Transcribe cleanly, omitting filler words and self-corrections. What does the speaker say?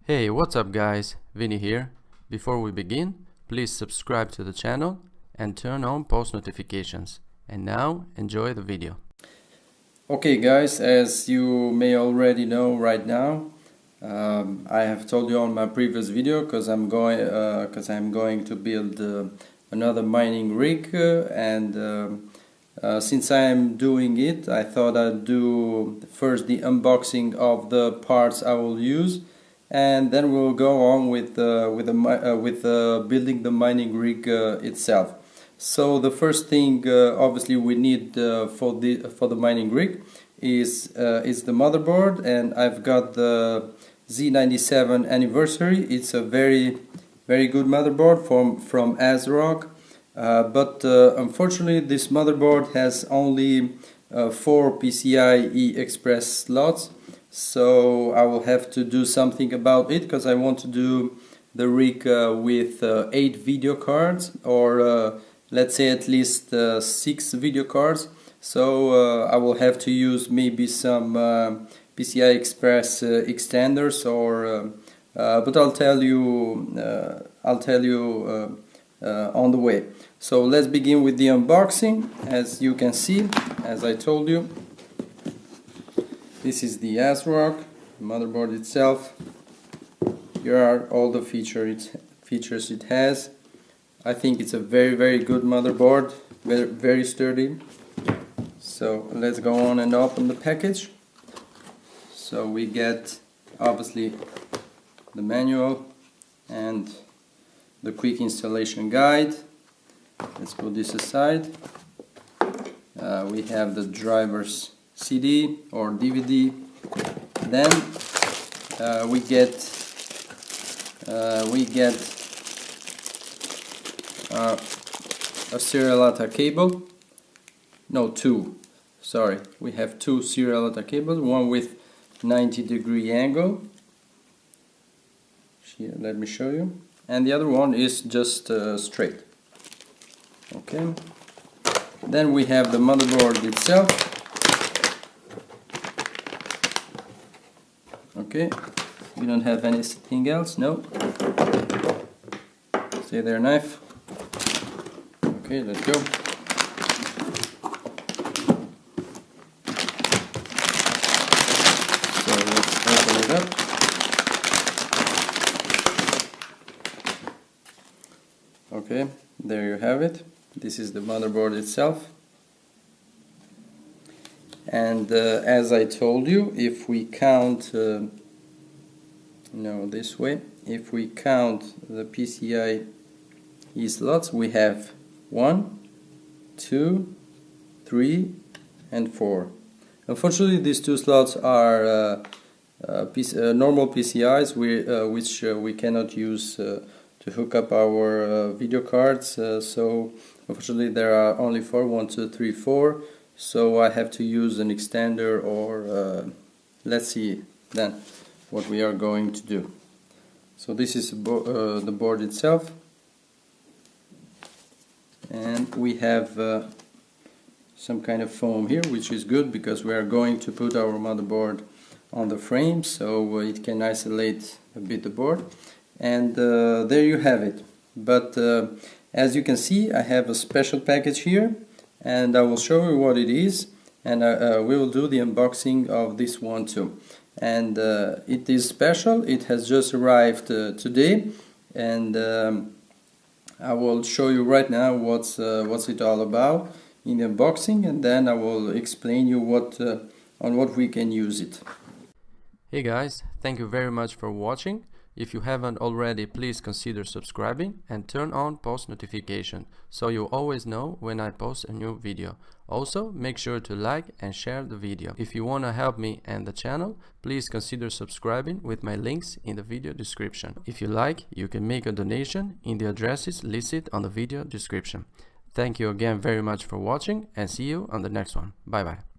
Hey, what's up guys, Vinny here. Before we begin, please subscribe to the channel and turn on post notifications. And now, enjoy the video. Okay guys, as you may already know right now, I have told you on my previous video because I'm going to build another mining rig since I am doing it, I thought I'd do first the unboxing of the parts I will use, and then we'll go on with building the mining rig itself. So the first thing obviously we need for the mining rig is the motherboard, and I've got the Z97 Anniversary. It's a very good motherboard from Asrock, but unfortunately this motherboard has only 4 PCIe Express slots. So I will have to do something about it because I want to do the rig with 8 video cards, or let's say at least 6 video cards. So I will have to use maybe some PCI Express extenders, or but I'll tell you on the way. So let's begin with the unboxing. As you can see, as I told you, this is the Asrock motherboard itself. Here are all the features it has. I think it's a very good motherboard, very sturdy. So let's go on and open the package. So we get obviously the manual and the quick installation guide. Let's put this aside. We have the driver's CD or DVD. Then we get a serial data cable. No, two. Sorry, we have 2 serial data cables. One with 90-degree angle. Here, let me show you. And the other one is just straight. Okay. Then we have the motherboard itself. Okay, we don't have anything else, no. Stay there, knife. Okay, let's go. So let's open it up. Okay, there you have it. This is the motherboard itself. And as I told you, if we count this way, if we count the PCIe slots, we have 1, 2, 3 and 4. Unfortunately, these 2 slots are normal PCIs which we cannot use to hook up our video cards, so unfortunately there are only 4, 1, 2, 3, 4. So I have to use an extender, or let's see then what we are going to do. So this is the board itself, and we have some kind of foam here, which is good because we are going to put our motherboard on the frame, so it can isolate a bit the board. And there you have it. But as you can see, I have a special package here, and I will show you what it is, and we will do the unboxing of this one too. And it is special. It has just arrived today, and I will show you right now what's it all about in the unboxing, and then I will explain you on what we can use it. Hey guys, thank you very much for watching. If you haven't already, please consider subscribing and turn on post notification so you always know when I post a new video. Also, make sure to like and share the video. If you want to help me and the channel, please consider subscribing with my links in the video description. If you like, you can make a donation in the addresses listed on the video description. Thank you again very much for watching, and see you on the next one. Bye bye.